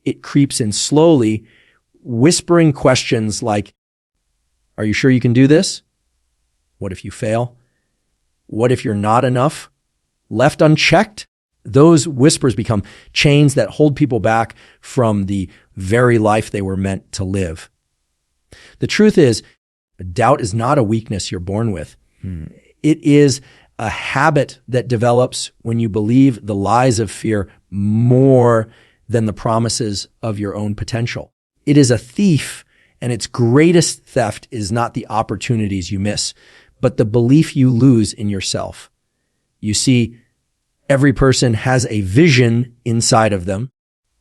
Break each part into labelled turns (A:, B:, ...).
A: It creeps in slowly, whispering questions like, are you sure you can do this? What if you fail? What if you're not enough? Left unchecked? Those whispers become chains that hold people back from the very life they were meant to live. The truth is, doubt is not a weakness you're born with. It is a habit that develops when you believe the lies of fear more than the promises of your own potential. It is a thief, and its greatest theft is not the opportunities you miss, but the belief you lose in yourself. You see, every person has a vision inside of them,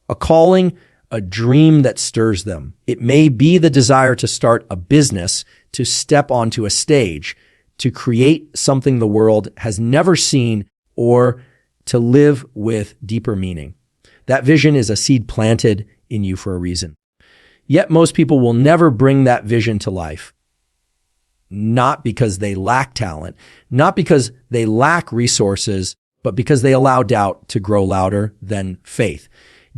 A: a calling, a dream that stirs them. It may be the desire to start a business, to step onto a stage, to create something the world has never seen, or to live with deeper meaning. That vision is a seed planted in you for a reason. Yet most people will never bring that vision to life. Not because they lack talent, not because they lack resources, but because they allow doubt to grow louder than faith.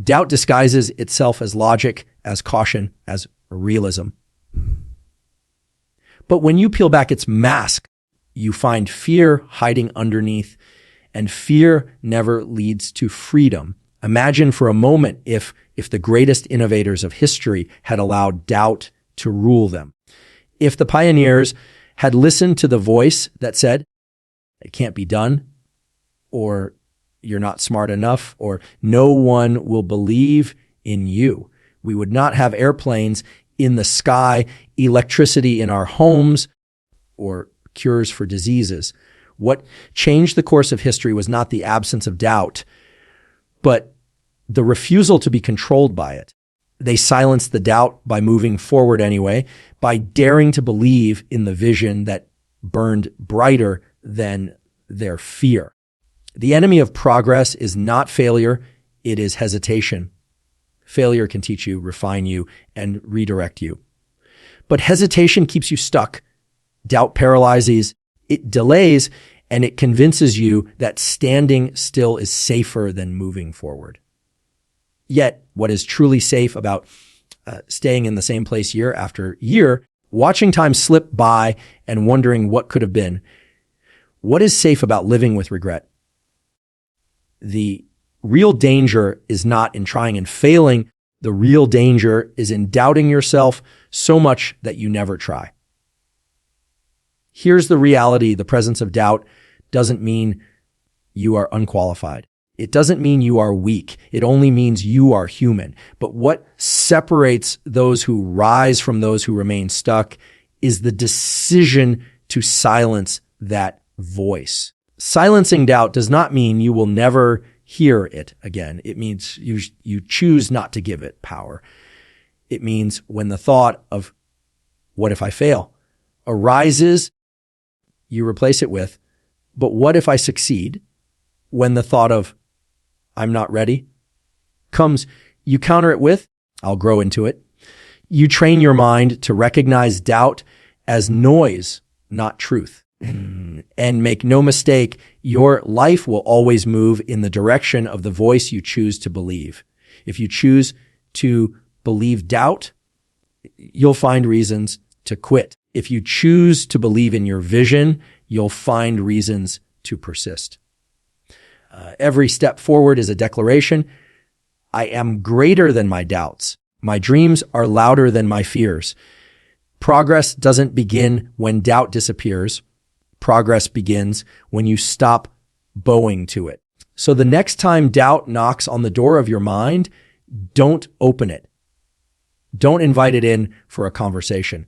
A: Doubt disguises itself as logic, as caution, as realism. But when you peel back its mask, you find fear hiding underneath, and fear never leads to freedom. Imagine for a moment if the greatest innovators of history had allowed doubt to rule them. If the pioneers had listened to the voice that said, it can't be done, or you're not smart enough, or no one will believe in you, we would not have airplanes in the sky, electricity in our homes, or cures for diseases. What changed the course of history was not the absence of doubt, but the refusal to be controlled by it. They silenced the doubt by moving forward anyway, by daring to believe in the vision that burned brighter than their fear. The enemy of progress is not failure, it is hesitation. Failure can teach you, refine you, and redirect you. But hesitation keeps you stuck. Doubt paralyzes, it delays, and it convinces you that standing still is safer than moving forward. Yet, what is truly safe about staying in the same place year after year, watching time slip by and wondering what could have been? What is safe about living with regret? The real danger is not in trying and failing. The real danger is in doubting yourself so much that you never try. Here's the reality. The presence of doubt doesn't mean you are unqualified. It doesn't mean you are weak. It only means you are human. But what separates those who rise from those who remain stuck is the decision to silence that voice. Silencing doubt does not mean you will never hear it again. It means you choose not to give it power. It means when the thought of, what if I fail, arises, you replace it with, but what if I succeed? When the thought of, I'm not ready, comes, you counter it with, I'll grow into it. You train your mind to recognize doubt as noise, not truth. And make no mistake, your life will always move in the direction of the voice you choose to believe. If you choose to believe doubt, you'll find reasons to quit. If you choose to believe in your vision, you'll find reasons to persist. Every step forward is a declaration. I am greater than my doubts. My dreams are louder than my fears. Progress doesn't begin when doubt disappears. Progress begins when you stop bowing to it. So the next time doubt knocks on the door of your mind, don't open it. Don't invite it in for a conversation.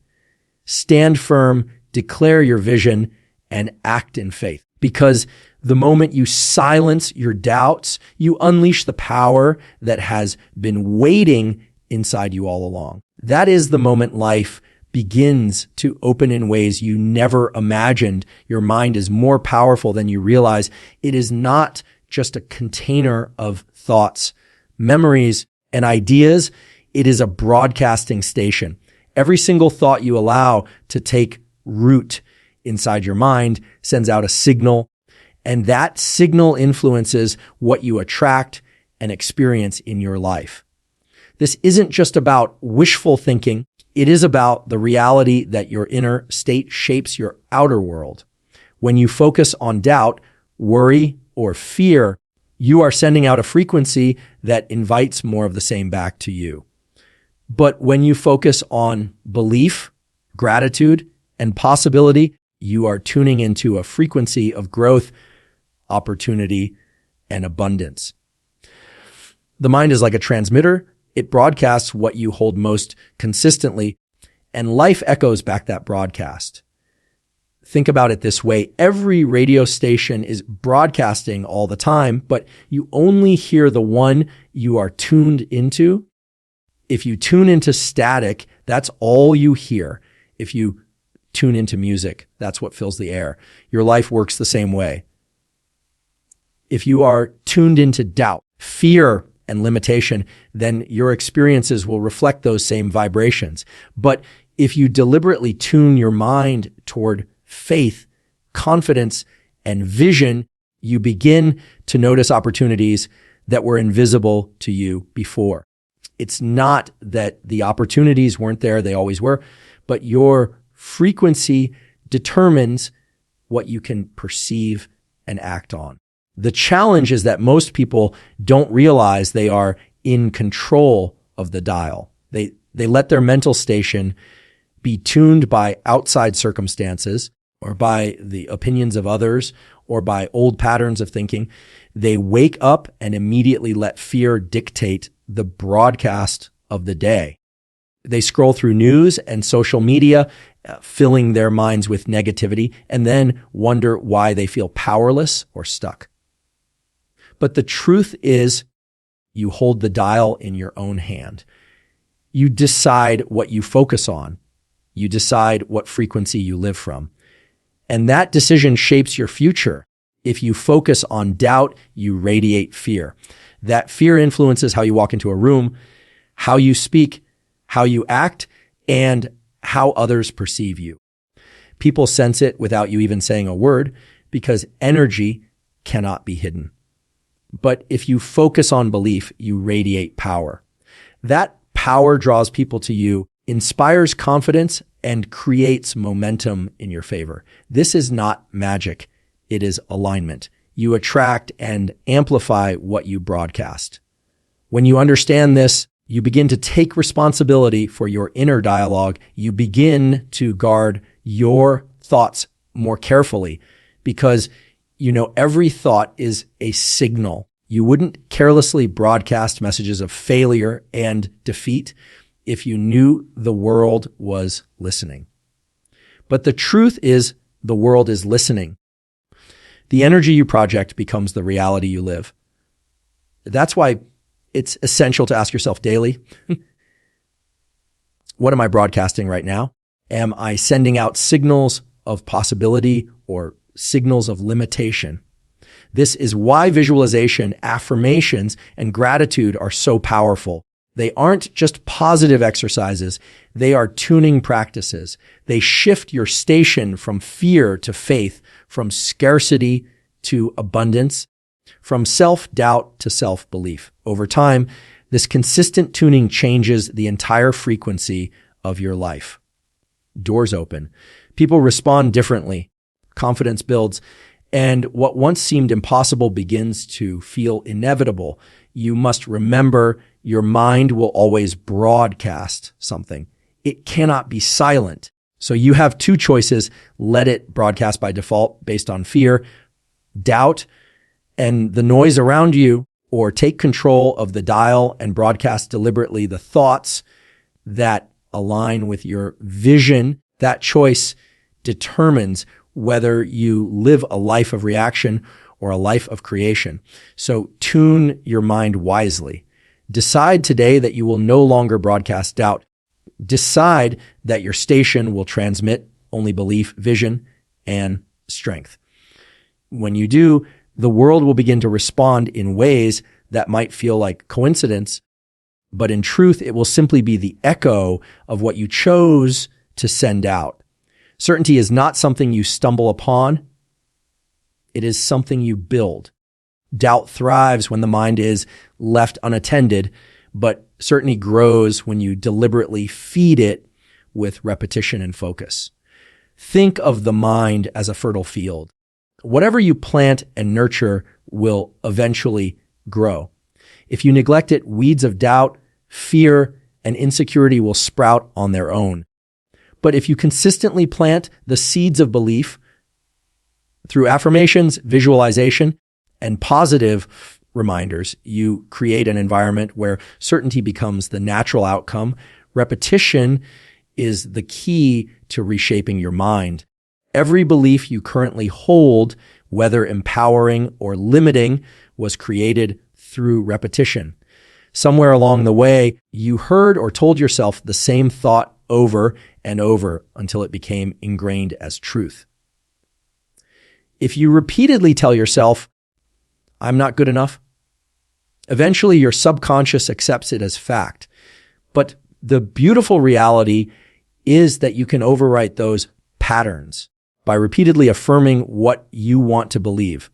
A: Stand firm, declare your vision, and act in faith. Because the moment you silence your doubts, you unleash the power that has been waiting inside you all along. That is the moment life begins to open in ways you never imagined. Your mind is more powerful than you realize. It is not just a container of thoughts, memories, and ideas. It is a broadcasting station. Every single thought you allow to take root inside your mind sends out a signal, and that signal influences what you attract and experience in your life. This isn't just about wishful thinking. It is about the reality that your inner state shapes your outer world. When you focus on doubt, worry, or fear, you are sending out a frequency that invites more of the same back to you. But when you focus on belief, gratitude, and possibility, you are tuning into a frequency of growth, opportunity, and abundance. The mind is like a transmitter. It broadcasts what you hold most consistently, and life echoes back that broadcast. Think about it this way. Every radio station is broadcasting all the time, but you only hear the one you are tuned into. If you tune into static, that's all you hear. If you tune into music, that's what fills the air. Your life works the same way. If you are tuned into doubt, fear, and limitation, then your experiences will reflect those same vibrations. But if you deliberately tune your mind toward faith, confidence, and vision, you begin to notice opportunities that were invisible to you before. It's not that the opportunities weren't there, they always were, but your frequency determines what you can perceive and act on. The challenge is that most people don't realize they are in control of the dial. They let their mental station be tuned by outside circumstances or by the opinions of others or by old patterns of thinking. They wake up and immediately let fear dictate the broadcast of the day. They scroll through news and social media, filling their minds with negativity, and then wonder why they feel powerless or stuck. But the truth is, you hold the dial in your own hand. You decide what you focus on. You decide what frequency you live from. And that decision shapes your future. If you focus on doubt, you radiate fear. That fear influences how you walk into a room, how you speak, how you act, and how others perceive you. People sense it without you even saying a word because energy cannot be hidden. But if you focus on belief, you radiate power. That power draws people to you, inspires confidence, and creates momentum in your favor. This is not magic. It is alignment. You attract and amplify what you broadcast. When you understand this, you begin to take responsibility for your inner dialogue. You begin to guard your thoughts more carefully because you know every thought is a signal. You wouldn't carelessly broadcast messages of failure and defeat if you knew the world was listening. But the truth is, the world is listening. The energy you project becomes the reality you live. That's why it's essential to ask yourself daily, what am I broadcasting right now? Am I sending out signals of possibility or signals of limitation? This is why visualization, affirmations, and gratitude are so powerful. They aren't just positive exercises. They are tuning practices. They shift your station from fear to faith, from scarcity to abundance, from self-doubt to self-belief. Over time, this consistent tuning changes the entire frequency of your life. Doors open. People respond differently. Confidence builds. And what once seemed impossible begins to feel inevitable. You must remember your mind will always broadcast something. It cannot be silent. So you have two choices. Let it broadcast by default based on fear, doubt, and the noise around you, or take control of the dial and broadcast deliberately the thoughts that align with your vision. That choice determines whether you live a life of reaction or a life of creation. So tune your mind wisely. Decide today that you will no longer broadcast doubt. Decide that your station will transmit only belief, vision, and strength. When you do, the world will begin to respond in ways that might feel like coincidence, but in truth, it will simply be the echo of what you chose to send out. Certainty is not something you stumble upon. It is something you build. Doubt thrives when the mind is left unattended, but Certainty grows when you deliberately feed it with repetition and focus. Think of the mind as a fertile field. Whatever you plant and nurture will eventually grow. If you neglect it, weeds of doubt, fear, and insecurity will sprout on their own. But if you consistently plant the seeds of belief through affirmations, visualization, and positive reminders, you create an environment where certainty becomes the natural outcome. Repetition is the key to reshaping your mind. Every belief you currently hold, whether empowering or limiting, was created through repetition. Somewhere along the way, you heard or told yourself the same thought over and over until it became ingrained as truth. If you repeatedly tell yourself, "I'm not good enough," eventually your subconscious accepts it as fact. But the beautiful reality is that you can overwrite those patterns by repeatedly affirming what you want to believe.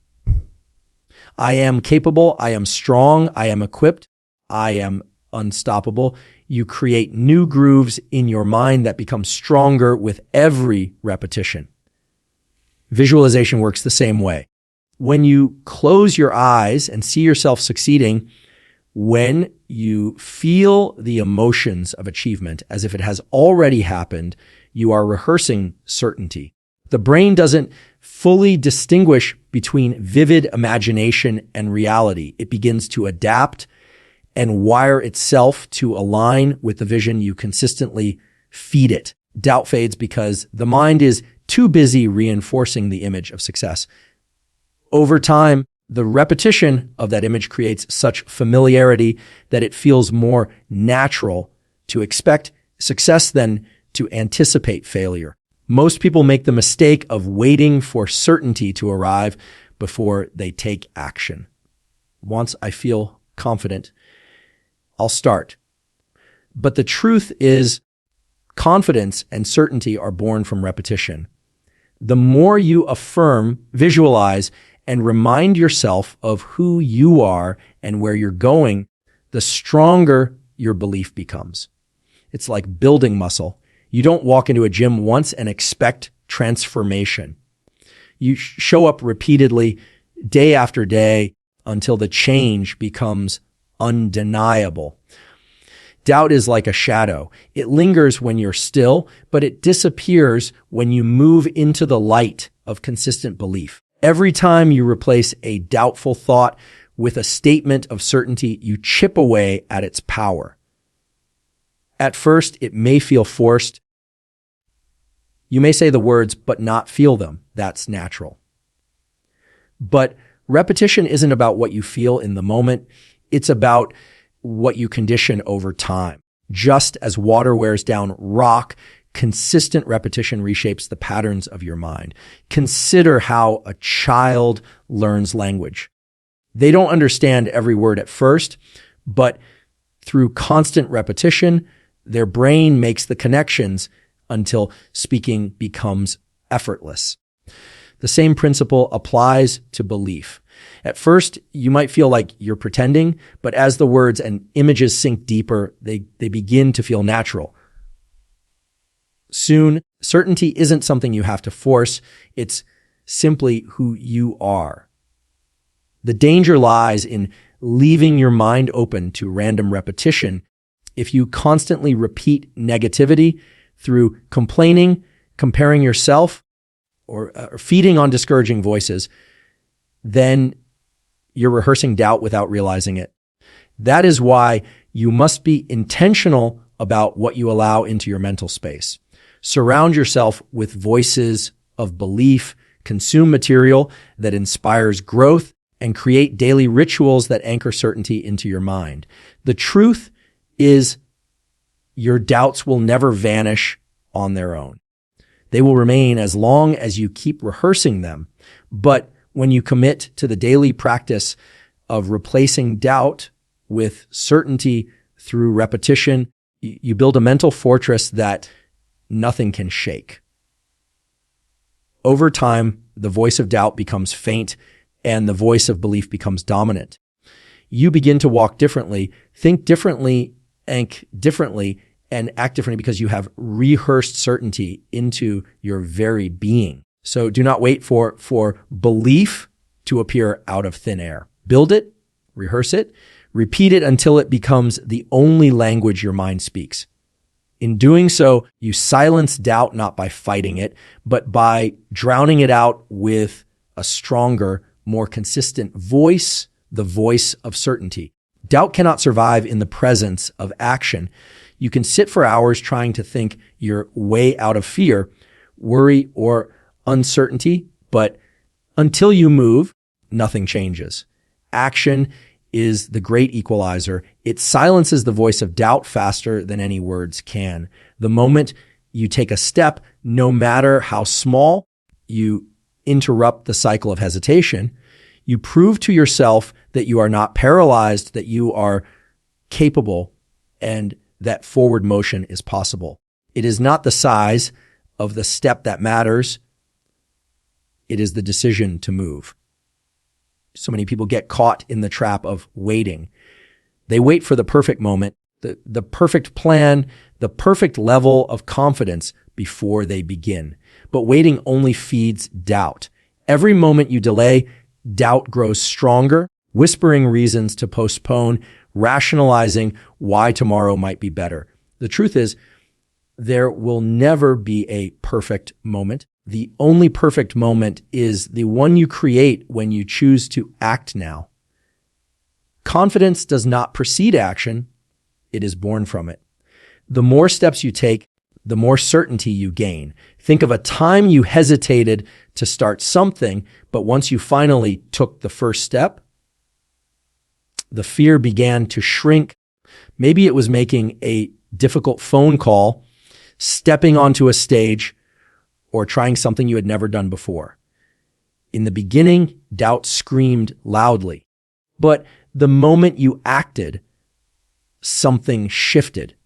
A: I am capable, I am strong, I am equipped, I am unstoppable. You create new grooves in your mind that become stronger with every repetition. Visualization works the same way. When you close your eyes and see yourself succeeding, when you feel the emotions of achievement as if it has already happened, you are rehearsing certainty. The brain doesn't fully distinguish between vivid imagination and reality. It begins to adapt and wire itself to align with the vision you consistently feed it. Doubt fades because the mind is too busy reinforcing the image of success. Over time, the repetition of that image creates such familiarity that it feels more natural to expect success than to anticipate failure. Most people make the mistake of waiting for certainty to arrive before they take action. Once I feel confident, I'll start. But the truth is, confidence and certainty are born from repetition. The more you affirm, visualize, and remind yourself of who you are and where you're going, the stronger your belief becomes. It's like building muscle. You don't walk into a gym once and expect transformation. You show up repeatedly, day after day, until the change becomes undeniable. Doubt is like a shadow. It lingers when you're still, but it disappears when you move into the light of consistent belief. Every time you replace a doubtful thought with a statement of certainty, you chip away at its power. At first, it may feel forced. You may say the words, but not feel them. That's natural. But repetition isn't about what you feel in the moment. It's about what you condition over time. Just as water wears down rock, consistent repetition reshapes the patterns of your mind. Consider how a child learns language. They don't understand every word at first, but through constant repetition, their brain makes the connections until speaking becomes effortless. The same principle applies to belief. At first, you might feel like you're pretending, but as the words and images sink deeper, they begin to feel natural. Soon, certainty isn't something you have to force. It's simply who you are. The danger lies in leaving your mind open to random repetition. If you constantly repeat negativity through complaining, comparing yourself, or feeding on discouraging voices, then you're rehearsing doubt without realizing it. That is why you must be intentional about what you allow into your mental space. Surround yourself with voices of belief, consume material that inspires growth, and create daily rituals that anchor certainty into your mind. The truth is, your doubts will never vanish on their own. They will remain as long as you keep rehearsing them. But when you commit to the daily practice of replacing doubt with certainty through repetition, you build a mental fortress that nothing can shake. Over time, the voice of doubt becomes faint and the voice of belief becomes dominant. You begin to walk differently, think differently, think differently and act differently because you have rehearsed certainty into your very being. So do not wait for belief to appear out of thin air. Build it, rehearse it, repeat it until it becomes the only language your mind speaks. In doing so, you silence doubt not by fighting it, but by drowning it out with a stronger, more consistent voice, the voice of certainty. Doubt cannot survive in the presence of action. You can sit for hours trying to think your way out of fear, worry, or uncertainty, but until you move, nothing changes. Action is the great equalizer. It silences the voice of doubt faster than any words can. The moment you take a step, no matter how small, you interrupt the cycle of hesitation. You prove to yourself that you are not paralyzed, that you are capable, and that forward motion is possible. It is not the size of the step that matters. It is the decision to move. So many people get caught in the trap of waiting. They wait for the perfect moment, the perfect plan, the perfect level of confidence before they begin. But waiting only feeds doubt. Every moment you delay, doubt grows stronger, whispering reasons to postpone, rationalizing why tomorrow might be better. The truth is, there will never be a perfect moment. The only perfect moment is the one you create when you choose to act now. Confidence does not precede action. It is born from it. The more steps you take, the more certainty you gain. Think of a time you hesitated to start something, but once you finally took the first step, the fear began to shrink. Maybe it was making a difficult phone call, stepping onto a stage, or trying something you had never done before. In the beginning, doubt screamed loudly. But the moment you acted, something shifted.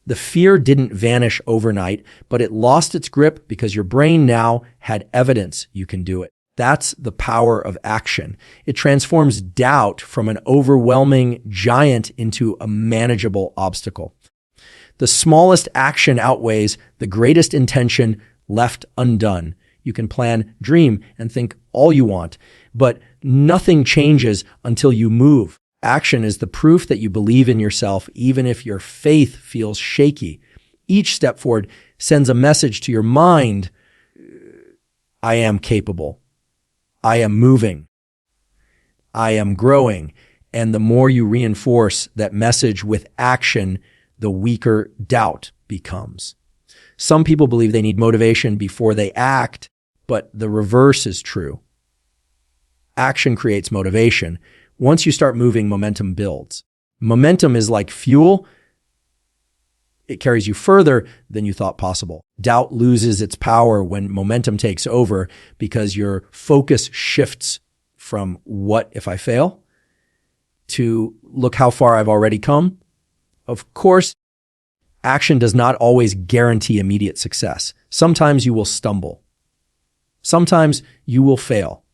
A: The fear didn't vanish overnight, but it lost its grip because your brain now had evidence you can do it. That's the power of action. It transforms doubt from an overwhelming giant into a manageable obstacle. The smallest action outweighs the greatest intention left undone. You can plan, dream, and think all you want, but nothing changes until you move. Action is the proof that you believe in yourself, even if your faith feels shaky. Each step forward sends a message to your mind. I am capable. I am moving. I am growing. And the more you reinforce that message with action, the weaker doubt becomes. Some people believe they need motivation before they act, but the reverse is true. Action creates motivation. Once you start moving, momentum builds. Momentum is like fuel. It carries you further than you thought possible. Doubt loses its power when momentum takes over because your focus shifts from what if I fail to look how far I've already come. Of course, action does not always guarantee immediate success. Sometimes you will stumble. Sometimes you will fail.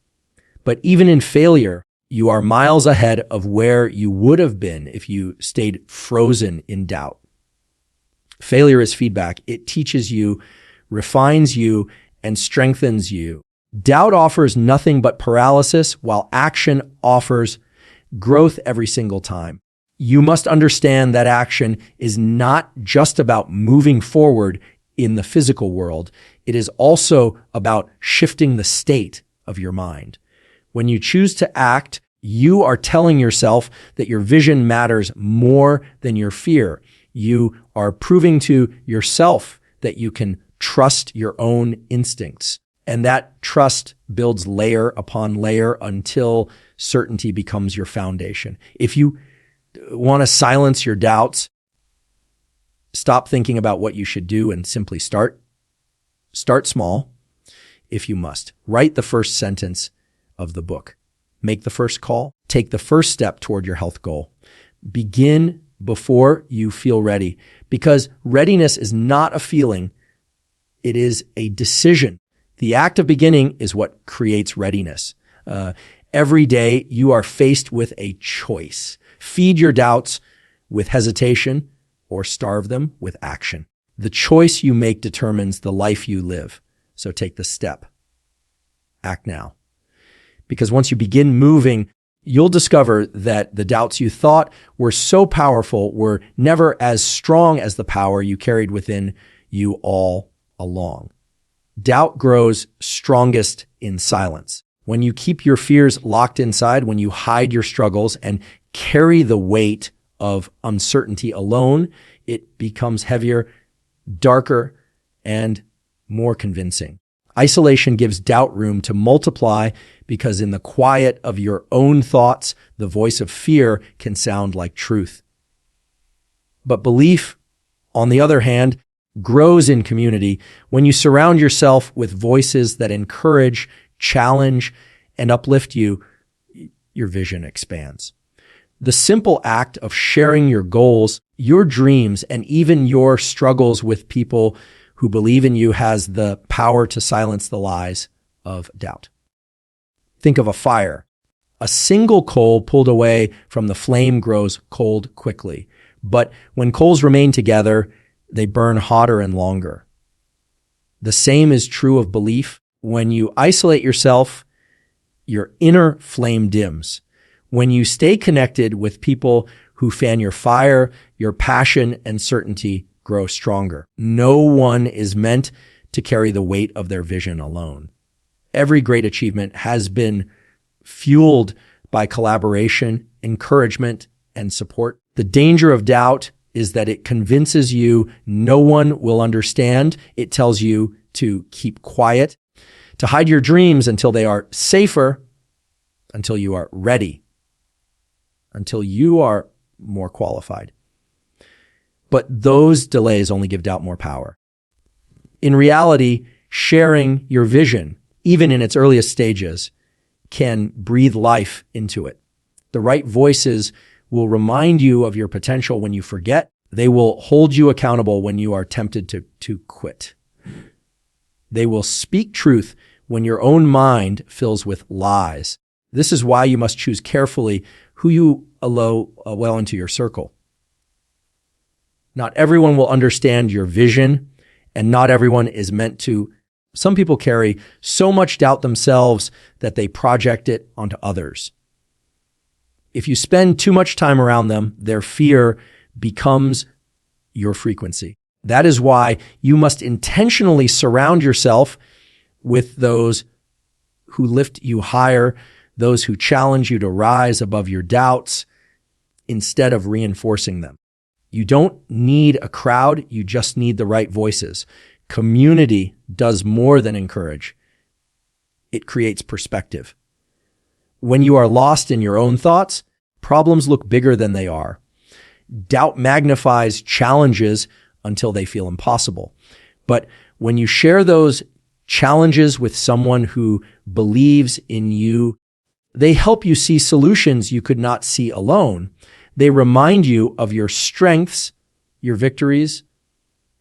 A: But even in failure, you are miles ahead of where you would have been if you stayed frozen in doubt. Failure is feedback. It teaches you, refines you, and strengthens you. Doubt offers nothing but paralysis, while action offers growth every single time. You must understand that action is not just about moving forward in the physical world. It is also about shifting the state of your mind. When you choose to act, you are telling yourself that your vision matters more than your fear. You are proving to yourself that you can trust your own instincts. And that trust builds layer upon layer until certainty becomes your foundation. If you want to silence your doubts, stop thinking about what you should do and simply start. Start small if you must. Write the first sentence of the book. Make the first call. Take the first step toward your health goal. Begin before you feel ready, because readiness is not a feeling. It is a decision. The act of beginning is what creates readiness. Every day you are faced with a choice. Feed your doubts with hesitation or starve them with action. The choice you make determines the life you live. So take the step. Act now. Because once you begin moving, you'll discover that the doubts you thought were so powerful were never as strong as the power you carried within you all along. Doubt grows strongest in silence. When you keep your fears locked inside, when you hide your struggles and carry the weight of uncertainty alone, it becomes heavier, darker, and more convincing. Isolation gives doubt room to multiply because in the quiet of your own thoughts, the voice of fear can sound like truth. But belief, on the other hand, grows in community when you surround yourself with voices that encourage, challenge, and uplift you. Your vision expands. The simple act of sharing your goals, your dreams, and even your struggles with people who believe in you has the power to silence the lies of doubt. Think of a fire. A single coal pulled away from the flame grows cold quickly. But when coals remain together, they burn hotter and longer. The same is true of belief. When you isolate yourself, your inner flame dims. When you stay connected with people who fan your fire, your passion and certainty grow stronger. No one is meant to carry the weight of their vision alone. Every great achievement has been fueled by collaboration, encouragement, and support. The danger of doubt is that it convinces you no one will understand. It tells you to keep quiet, to hide your dreams until they are safer, until you are ready, until you are more qualified. But those delays only give doubt more power. In reality, sharing your vision, even in its earliest stages, can breathe life into it. The right voices will remind you of your potential when you forget. They will hold you accountable when you are tempted to quit. They will speak truth when your own mind fills with lies. This is why you must choose carefully who you allow well into your circle. Not everyone will understand your vision, and not everyone is meant to. Some people carry so much doubt themselves that they project it onto others. If you spend too much time around them, their fear becomes your frequency. That is why you must intentionally surround yourself with those who lift you higher, those who challenge you to rise above your doubts instead of reinforcing them. You don't need a crowd, you just need the right voices. Community does more than encourage. It creates perspective. When you are lost in your own thoughts, problems look bigger than they are. Doubt magnifies challenges until they feel impossible. But when you share those challenges with someone who believes in you, they help you see solutions you could not see alone. They remind you of your strengths, your victories,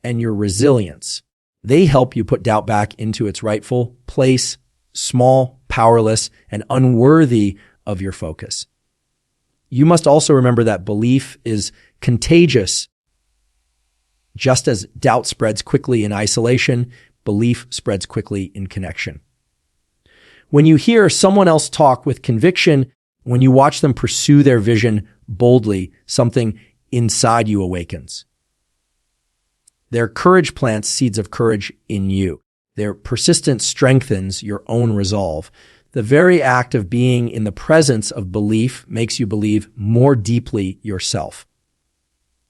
A: and your resilience. They help you put doubt back into its rightful place, small, powerless, and unworthy of your focus. You must also remember that belief is contagious. Just as doubt spreads quickly in isolation, belief spreads quickly in connection. When you hear someone else talk with conviction, when you watch them pursue their vision boldly, something inside you awakens. Their courage plants seeds of courage in you. Their persistence strengthens your own resolve. The very act of being in the presence of belief makes you believe more deeply yourself.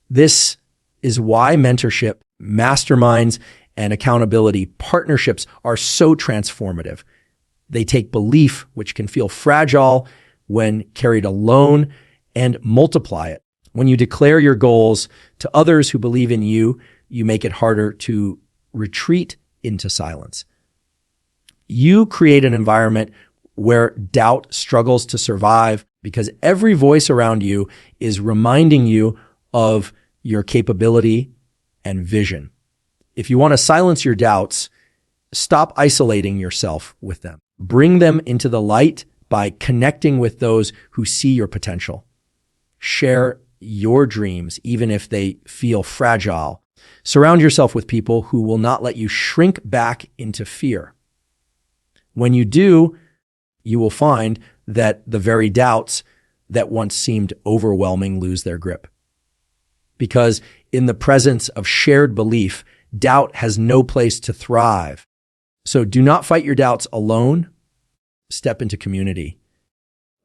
A: This is why mentorship, masterminds, and accountability partnerships are so transformative. They take belief, which can feel fragile when carried alone, and multiply it. When you declare your goals to others who believe in you, you make it harder to retreat into silence. You create an environment where doubt struggles to survive because every voice around you is reminding you of your capability and vision. If you want to silence your doubts, stop isolating yourself with them. Bring them into the light by connecting with those who see your potential. Share your dreams, even if they feel fragile. Surround yourself with people who will not let you shrink back into fear. When you do, you will find that the very doubts that once seemed overwhelming lose their grip. Because in the presence of shared belief, doubt has no place to thrive. So do not fight your doubts alone. Step into community.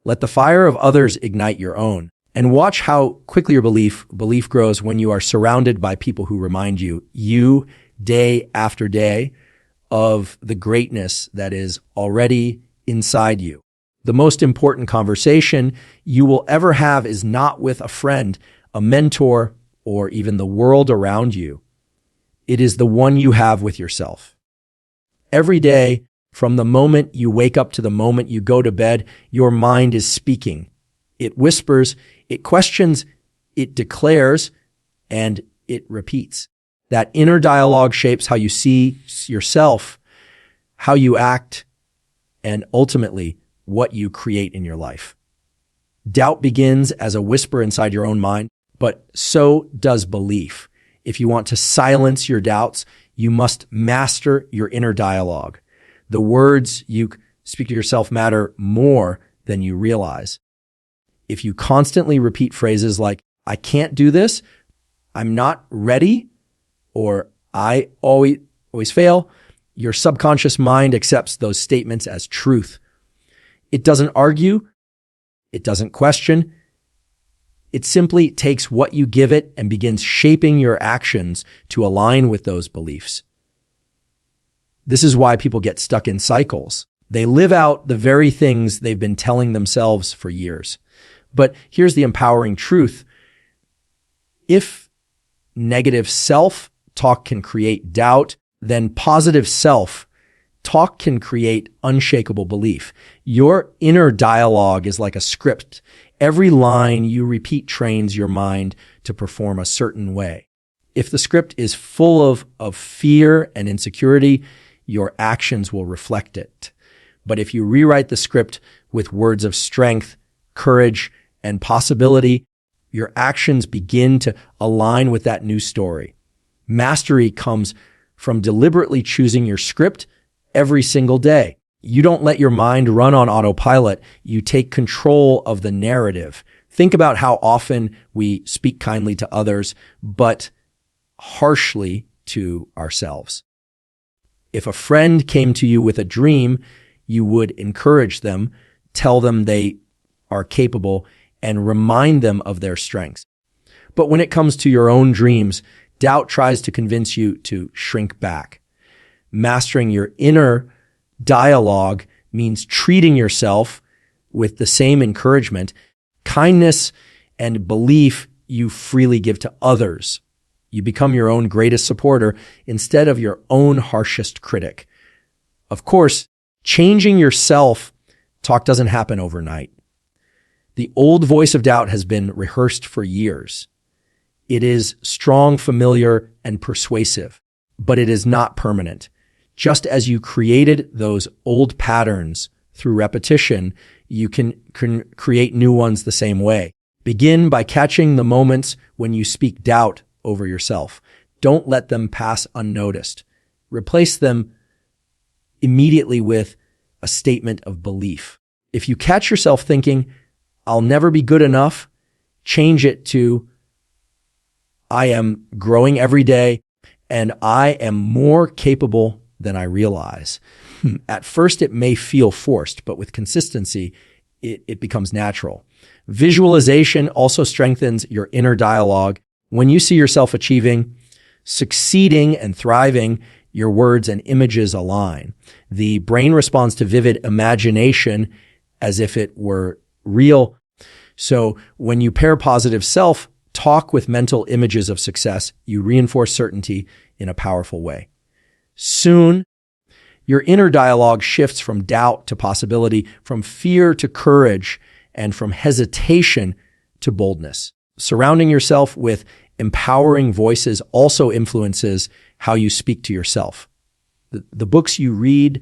A: Let the fire of others ignite your own. And watch how quickly your belief grows when you are surrounded by people who remind you day after day, of the greatness that is already inside you. The most important conversation you will ever have is not with a friend, a mentor, or even the world around you. It is the one you have with yourself. Every day, from the moment you wake up to the moment you go to bed, your mind is speaking. It whispers, it questions, it declares, and it repeats. That inner dialogue shapes how you see yourself, how you act, and ultimately what you create in your life. Doubt begins as a whisper inside your own mind, but so does belief. If you want to silence your doubts, you must master your inner dialogue. The words you speak to yourself matter more than you realize. If you constantly repeat phrases like, I can't do this, I'm not ready, or I always fail, your subconscious mind accepts those statements as truth. It doesn't argue. It doesn't question. It simply takes what you give it and begins shaping your actions to align with those beliefs. This is why people get stuck in cycles. They live out the very things they've been telling themselves for years. But here's the empowering truth. If negative self-talk can create doubt, then positive self-talk can create unshakable belief. Your inner dialogue is like a script. Every line you repeat trains your mind to perform a certain way. If the script is full of fear and insecurity, your actions will reflect it. But if you rewrite the script with words of strength, courage, and possibility, your actions begin to align with that new story. Mastery comes from deliberately choosing your script every single day. You don't let your mind run on autopilot. You take control of the narrative. Think about how often we speak kindly to others, but harshly to ourselves. If a friend came to you with a dream, you would encourage them, tell them they are capable, and remind them of their strengths. But when it comes to your own dreams, doubt tries to convince you to shrink back. Mastering your inner dialogue means treating yourself with the same encouragement, kindness, and belief you freely give to others. You become your own greatest supporter instead of your own harshest critic. Of course, changing your self-talk doesn't happen overnight. The old voice of doubt has been rehearsed for years. It is strong, familiar, and persuasive, but it is not permanent. Just as you created those old patterns through repetition, you can create new ones the same way. Begin by catching the moments when you speak doubt over yourself. Don't let them pass unnoticed. Replace them immediately with a statement of belief. If you catch yourself thinking, I'll never be good enough, change it to, I am growing every day and I am more capable than I realize. At first, it may feel forced, but with consistency, it becomes natural. Visualization also strengthens your inner dialogue. When you see yourself achieving, succeeding, and thriving, your words and images align. The brain responds to vivid imagination as if it were real. So when you pair positive self-talk with mental images of success, you reinforce certainty in a powerful way. Soon, your inner dialogue shifts from doubt to possibility, from fear to courage, and from hesitation to boldness. Surrounding yourself with empowering voices also influences how you speak to yourself. The books you read,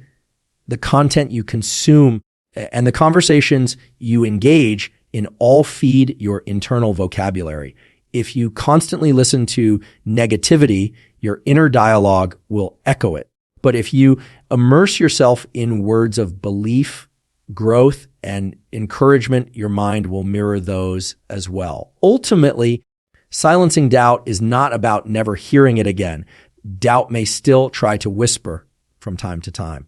A: the content you consume, and the conversations you engage in all feed your internal vocabulary. If you constantly listen to negativity, your inner dialogue will echo it. But if you immerse yourself in words of belief, growth, and encouragement, your mind will mirror those as well. Ultimately, silencing doubt is not about never hearing it again. Doubt may still try to whisper from time to time.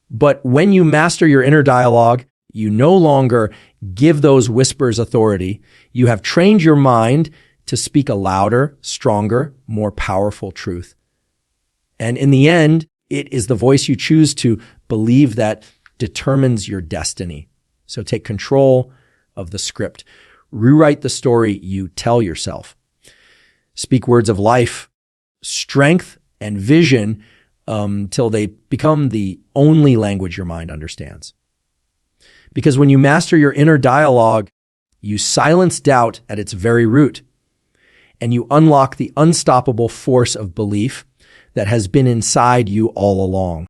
A: But when you master your inner dialogue, you no longer give those whispers authority. You have trained your mind to speak a louder, stronger, more powerful truth. And in the end, it is the voice you choose to believe that determines your destiny. So take control of the script. Rewrite the story you tell yourself. Speak words of life, strength, and vision till they become the only language your mind understands. Because when you master your inner dialogue, you silence doubt at its very root, and you unlock the unstoppable force of belief that has been inside you all along.